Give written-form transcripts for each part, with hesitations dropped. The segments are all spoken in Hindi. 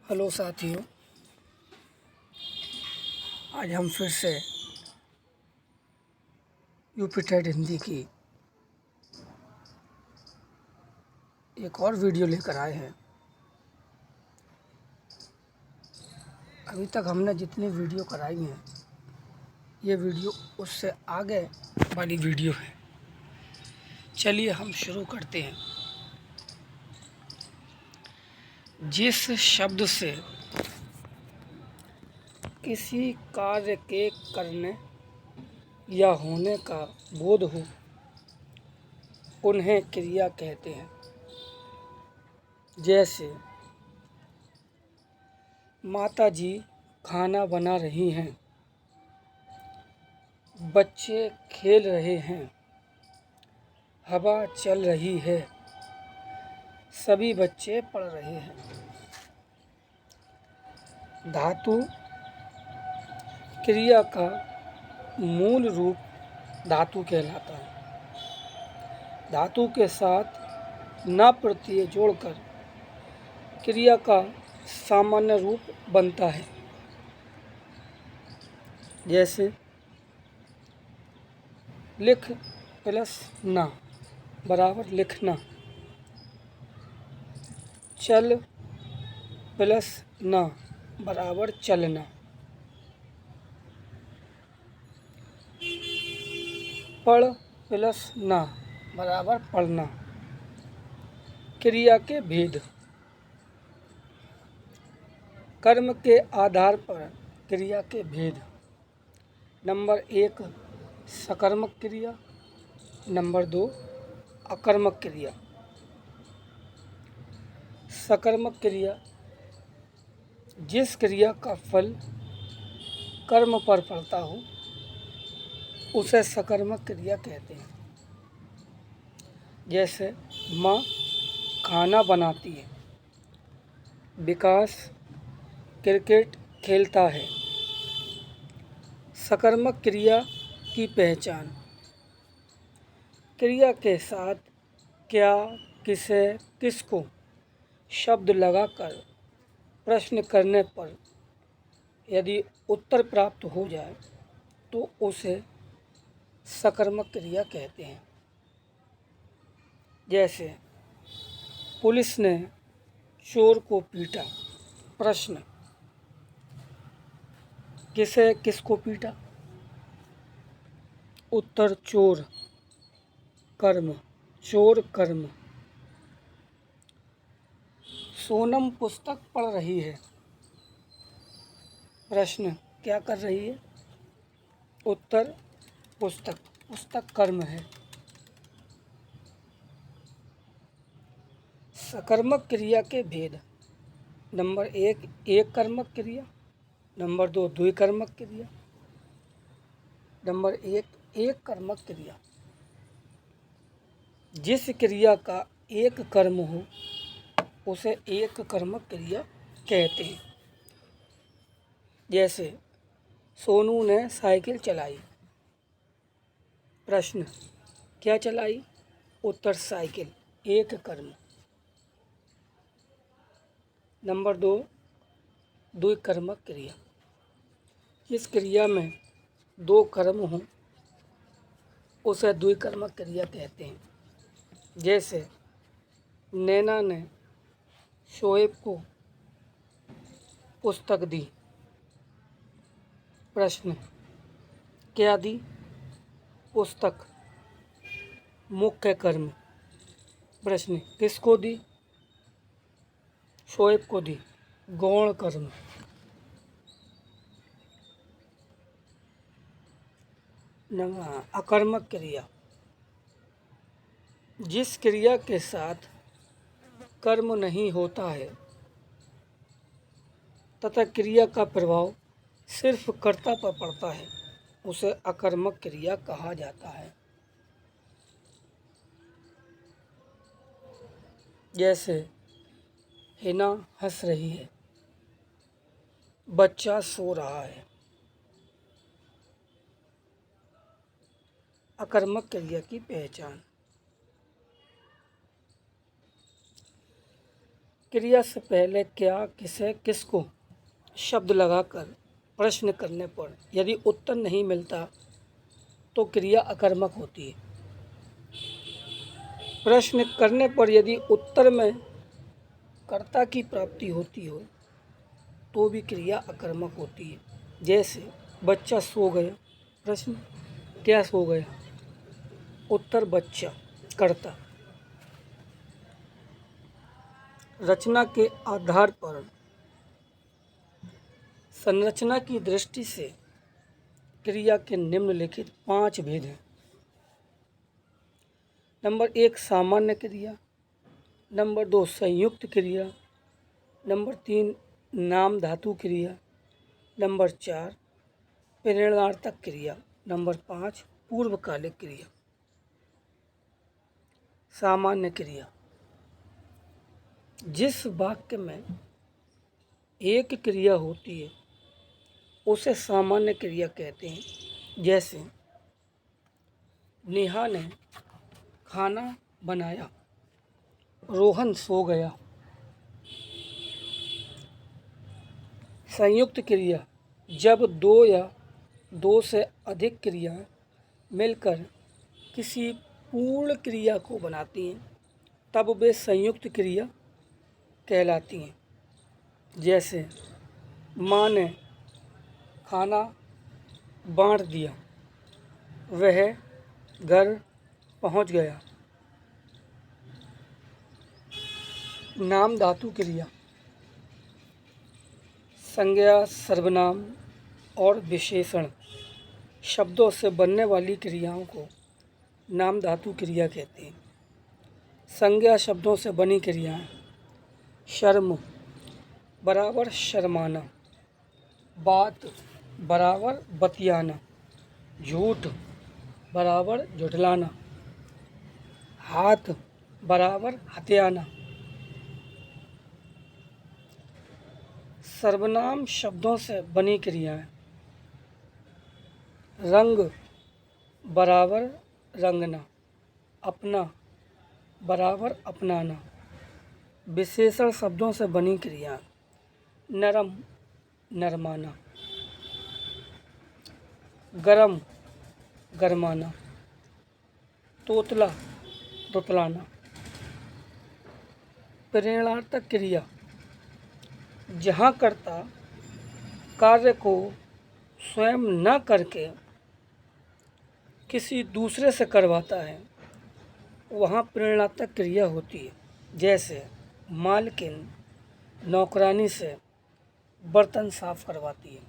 हेलो साथियों, आज हम फिर से यूपी टेट हिंदी की एक और वीडियो लेकर आए हैं। अभी तक हमने जितनी वीडियो कराई हैं, ये वीडियो उससे आगे वाली वीडियो है। चलिए हम शुरू करते हैं। जिस शब्द से किसी कार्य के करने या होने का बोध हो, उन्हें क्रिया कहते हैं। जैसे माता जी खाना बना रही हैं, बच्चे खेल रहे हैं, हवा चल रही है, सभी बच्चे पढ़ रहे हैं। धातु क्रिया का मूल रूप धातु कहलाता है। धातु के साथ न प्रत्यय जोड़कर क्रिया का सामान्य रूप बनता है। जैसे लिख प्लस ना बराबर लिखना, चल प्लस ना बराबर चलना, पढ़ प्लस ना बराबर पढ़ना। क्रिया के भेद। कर्म के आधार पर क्रिया के भेद। नंबर 1 सकर्मक क्रिया, नंबर 2 अकर्मक क्रिया। सकर्मक क्रिया जिस क्रिया का फल कर्म पर पड़ता हो उसे सकर्मक क्रिया कहते हैं। जैसे माँ खाना बनाती है, विकास क्रिकेट खेलता है। सकर्मक क्रिया की पहचान। क्रिया के साथ क्या, किसे, किसको शब्द लगाकर प्रश्न करने पर यदि उत्तर प्राप्त हो जाए तो उसे सकर्मक क्रिया कहते हैं। जैसे पुलिस ने चोर को पीटा। प्रश्न किसे किसको पीटा? उत्तर चोर। कर्म चोर कर्म। सोनम पुस्तक पढ़ रही है। प्रश्न क्या कर रही है? उत्तर पुस्तक। पुस्तक कर्म है। सकर्मक क्रिया के भेद। नंबर 1 एक कर्मक क्रिया, नंबर 2 द्विकर्मक क्रिया, नंबर 1 एक कर्मक क्रिया। जिस क्रिया का एक कर्म हो उसे एक कर्मक क्रिया कहते हैं। जैसे सोनू ने साइकिल चलाई। प्रश्न क्या चलाई? उत्तर साइकिल। एक कर्म। नंबर 2 द्विकर्मक क्रिया। जिस क्रिया में दो कर्म हों उसे द्विकर्मक क्रिया कहते हैं। जैसे नैना ने शोएब को पुस्तक दी। प्रश्न क्या दी? पुस्तक। मुख्य कर्म। प्रश्न किसको दी? शोएब को दी। गौण कर्म। अकर्मक क्रिया जिस क्रिया के साथ कर्म नहीं होता है तथा क्रिया का प्रभाव सिर्फ कर्ता पर पड़ता है उसे अकर्मक क्रिया कहा जाता है। जैसे हिना हंस रही है, बच्चा सो रहा है। अकर्मक क्रिया की पहचान। क्रिया से पहले क्या, किसे, किसको शब्द लगाकर प्रश्न करने पर यदि उत्तर नहीं मिलता तो क्रिया अकर्मक होती है। प्रश्न करने पर यदि उत्तर में कर्ता की प्राप्ति होती हो तो भी क्रिया अकर्मक होती है। जैसे बच्चा सो गया, प्रश्न क्या सो गया, उत्तर बच्चा, कर्ता। रचना के आधार पर संरचना की दृष्टि से क्रिया के निम्नलिखित 5 भेद हैं। नंबर 1 सामान्य क्रिया, नंबर 2 संयुक्त क्रिया, नंबर 3 नाम धातु क्रिया, नंबर 4 प्रेरणार्थक क्रिया, नंबर 5 पूर्वकालिक क्रिया। सामान्य क्रिया, जिस वाक्य में एक क्रिया होती है उसे सामान्य क्रिया कहते हैं। जैसे नेहा ने खाना बनाया, रोहन सो गया। संयुक्त क्रिया, जब दो या दो से अधिक क्रियाएं मिलकर किसी पूर्ण क्रिया को बनाती हैं तब वे संयुक्त क्रिया कहलाती हैं। जैसे माँ ने खाना बाँट दिया, वह घर पहुँच गया। नाम धातु क्रिया, संज्ञा, सर्वनाम और विशेषण शब्दों से बनने वाली क्रियाओं को नाम धातु क्रिया कहते हैं। संज्ञा शब्दों से बनी क्रियाएं, शर्म बराबर शर्माना, बात बराबर बतियाना, झूठ बराबर झुठलाना, हाथ बराबर हथियाना। सर्वनाम शब्दों से बनी क्रियाएं, रंग बराबर रंगना, अपना बराबर अपनाना। विशेषण शब्दों से बनी क्रियाएं, नरम नरमाना, गरम गरमाना, तोतला तुतलाना। प्रेरणार्थक क्रिया, जहाँ कर्ता कार्य को स्वयं न करके किसी दूसरे से करवाता है वहाँ प्रेरणार्थक क्रिया होती है। जैसे मालकिन नौकरानी से बर्तन साफ करवाती है।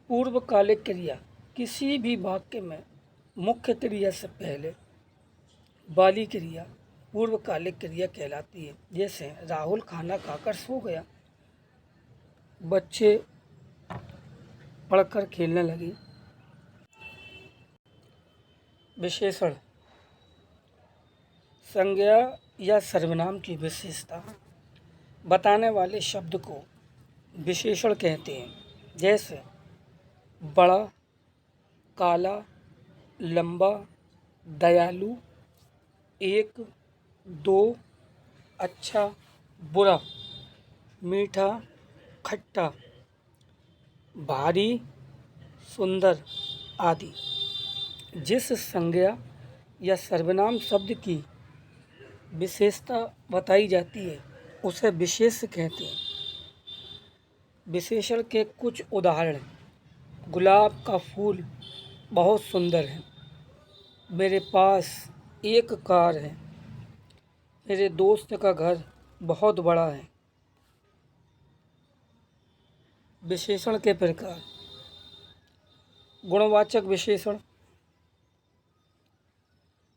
पूर्वकालिक क्रिया, किसी भी वाक्य में मुख्य क्रिया से पहले वाली क्रिया पूर्वकालिक क्रिया कहलाती है। जैसे राहुल खाना खाकर सो गया, बच्चे पढ़कर खेलने लगे। विशेषण, संज्ञा या सर्वनाम की विशेषता बताने वाले शब्द को विशेषण कहते हैं। जैसे बड़ा, काला, लंबा, दयालु, एक, दो, अच्छा, बुरा, मीठा, खट्टा, भारी, सुंदर आदि। जिस संज्ञा या सर्वनाम शब्द की विशेषता बताई जाती है उसे विशेष्य कहते हैं। विशेषण के कुछ उदाहरण, गुलाब का फूल बहुत सुंदर है, मेरे पास एक कार है, मेरे दोस्त का घर बहुत बड़ा है। विशेषण के प्रकार, गुणवाचक विशेषण,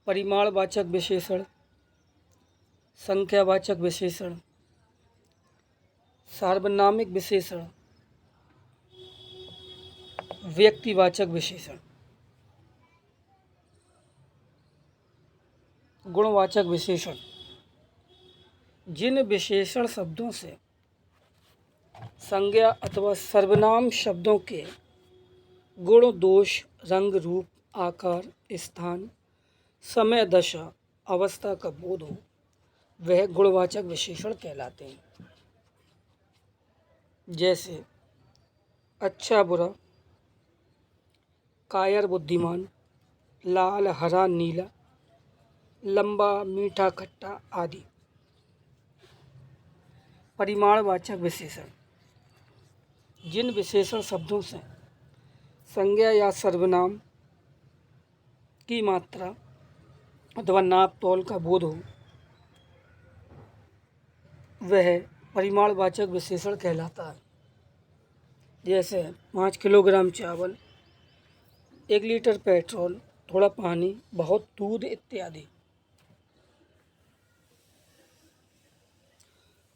परिमाणवाचक विशेषण, संख्यावाचक विशेषण, सार्वनामिक विशेषण, व्यक्तिवाचक विशेषण। गुणवाचक विशेषण, जिन विशेषण शब्दों से संज्ञा अथवा सर्वनाम शब्दों के गुण, दोष, रंग, रूप, आकार, स्थान, समय, दशा, अवस्था का बोध हो वह गुणवाचक विशेषण कहलाते हैं। जैसे अच्छा बुरा, कायर बुद्धिमान, लाल हरा नीला, लंबा मीठा खट्टा आदि। परिमाणवाचक विशेषण, जिन विशेषण शब्दों से संज्ञा या सर्वनाम की मात्रा अथवा नाप तोल का बोध हो, वह परिमाणवाचक विशेषण कहलाता है। जैसे 5 किलोग्राम चावल, 1 लीटर पेट्रोल, थोड़ा पानी, बहुत दूध इत्यादि।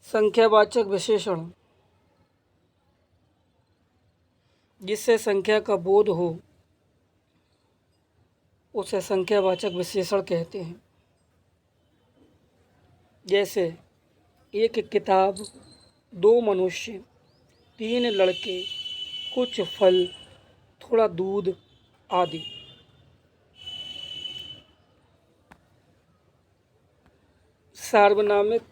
संख्यावाचक विशेषण, जिससे संख्या का बोध हो उसे संख्यावाचक विशेषण कहते हैं। जैसे एक किताब, 2 मनुष्य, 3 लड़के, कुछ फल, थोड़ा दूध आदि। सार्वनामिक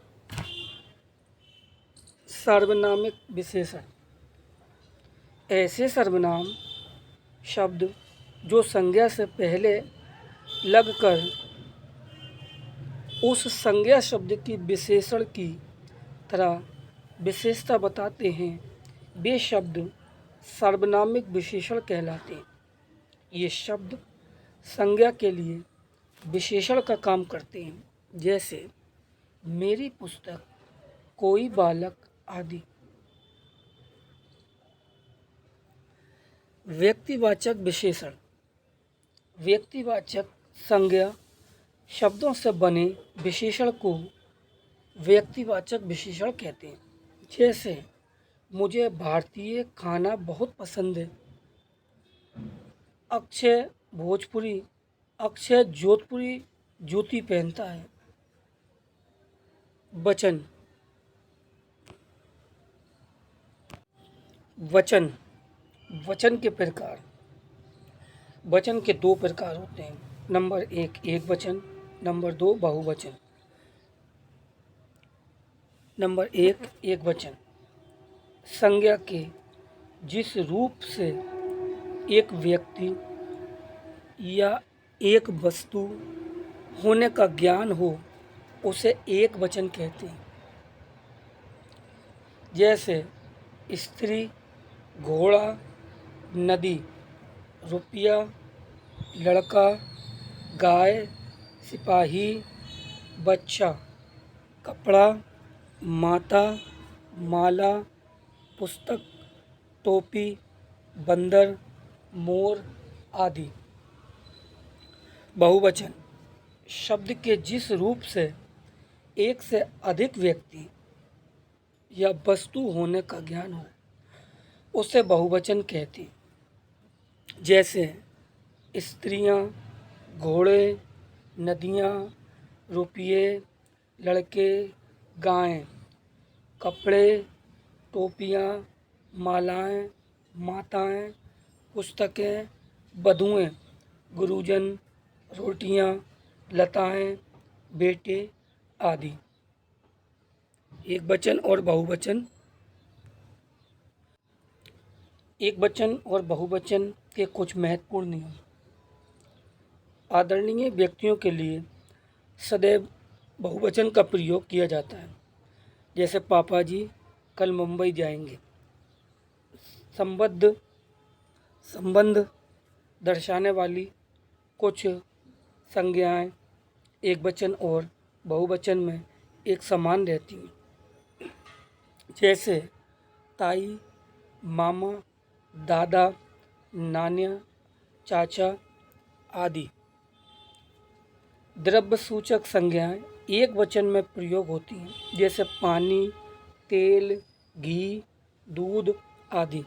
विशेषण, ऐसे सर्वनाम शब्द जो संज्ञा से पहले लगकर उस संज्ञा शब्द की विशेषण की तरह विशेषता बताते हैं, वे शब्द सार्वनामिक विशेषण कहलाते हैं। ये शब्द संज्ञा के लिए विशेषण का काम करते हैं। जैसे मेरी पुस्तक, कोई बालक आदि। व्यक्तिवाचक विशेषण, व्यक्तिवाचक संज्ञा शब्दों से बने विशेषण को व्यक्तिवाचक विशेषण कहते हैं। जैसे मुझे भारतीय खाना बहुत पसंद है। अक्षय भोजपुरी, अक्षय जोधपुरी जूती पहनता है। वचन, वचन वचन के प्रकार, वचन के 2 प्रकार होते हैं। नंबर 1 एक वचन, नंबर 2 बहुवचन। नंबर 1 एक वचन, संज्ञा के जिस रूप से एक व्यक्ति या एक वस्तु होने का ज्ञान हो उसे एक वचन कहते हैं। जैसे स्त्री, घोड़ा, नदी, रुपया, लड़का, गाय, सिपाही, बच्चा, कपड़ा, माता, माला, पुस्तक, टोपी, बंदर, मोर आदि। बहुवचन शब्द के जिस रूप से एक से अधिक व्यक्ति या वस्तु होने का ज्ञान हो उसे बहुवचन कहते हैं। जैसे स्त्रियां, घोड़े, नदियां, रुपये, लड़के, गायें, कपड़े, टोपियां, मालाएं, माताएं, पुस्तकें, बधुएं, गुरुजन, रोटियां, लताएं, बेटे आदि। एक वचन और बहुवचन, एक वचन और बहुवचन के कुछ महत्वपूर्ण नियम। आदरणीय व्यक्तियों के लिए सदैव बहुवचन का प्रयोग किया जाता है। जैसे पापा जी कल मुंबई जाएंगे। संबंध दर्शाने वाली कुछ संज्ञाएं एक वचन और बहुवचन में एक समान रहती हैं। जैसे ताई, मामा, दादा, नानिया, चाचा आदि। द्रव्य सूचक संज्ञाएं एक वचन में प्रयोग होती हैं। जैसे पानी, तेल, घी, दूध आदि।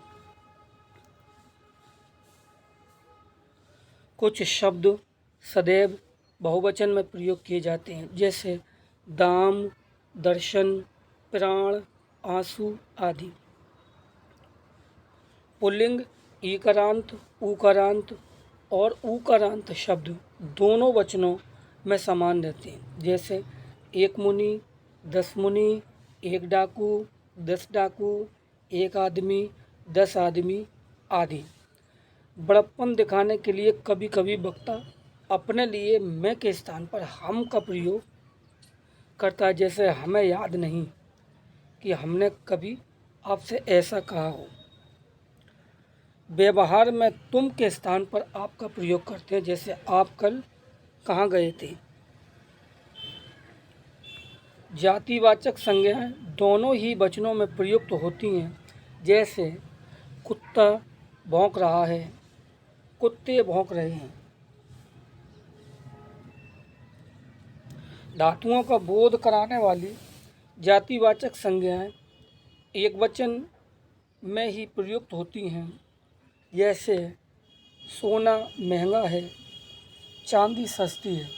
कुछ शब्द सदैव बहुवचन में प्रयोग किए जाते हैं। जैसे दाम, दर्शन, प्राण, आंसू आदि। पुल्लिंग ईकारांत, उकारांत और उकारांत शब्द दोनों वचनों में समान रहते हैं। जैसे एक मुनि, 10 मुनि, 1 डाकू, 10 डाकू, 1 आदमी, 10 आदमी आदि। बड़प्पन दिखाने के लिए कभी कभी वक्ता अपने लिए मैं के स्थान पर हम का प्रयोग करता है, जैसे हमें याद नहीं कि हमने कभी आपसे ऐसा कहा हो। व्यवहार में तुम के स्थान पर आप का प्रयोग करते हैं, जैसे आप कल कहाँ गए थे। जातिवाचक संज्ञाएं दोनों ही वचनों में प्रयुक्त होती हैं, जैसे कुत्ता भौंक रहा है, कुत्ते भौंक रहे हैं। धातुओं का बोध कराने वाली जातिवाचक संज्ञाएं एकवचन में ही प्रयुक्त होती हैं, जैसे सोना महंगा है, चांदी सस्ती है।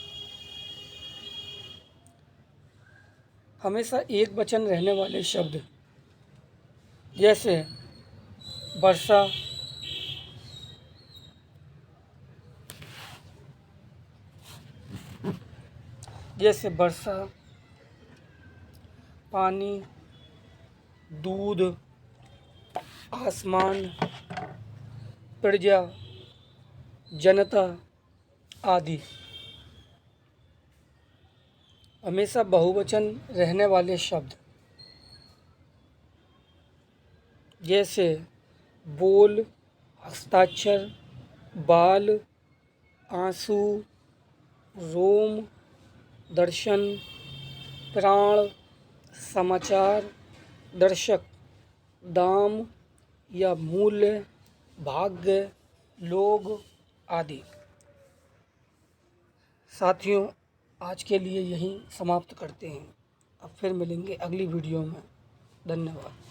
हमेशा एक वचन रहने वाले शब्द जैसे वर्षा, पानी, दूध, आसमान, प्रजा, जनता आदि। हमेशा बहुवचन रहने वाले शब्द जैसे बोल, हस्ताक्षर, बाल, आंसू, रोम, दर्शन, प्राण, समाचार, दर्शक, दाम या मूल्य, भाग्य, लोग आदि। साथियों, आज के लिए यहीं समाप्त करते हैं। अब फिर मिलेंगे अगली वीडियो में। धन्यवाद।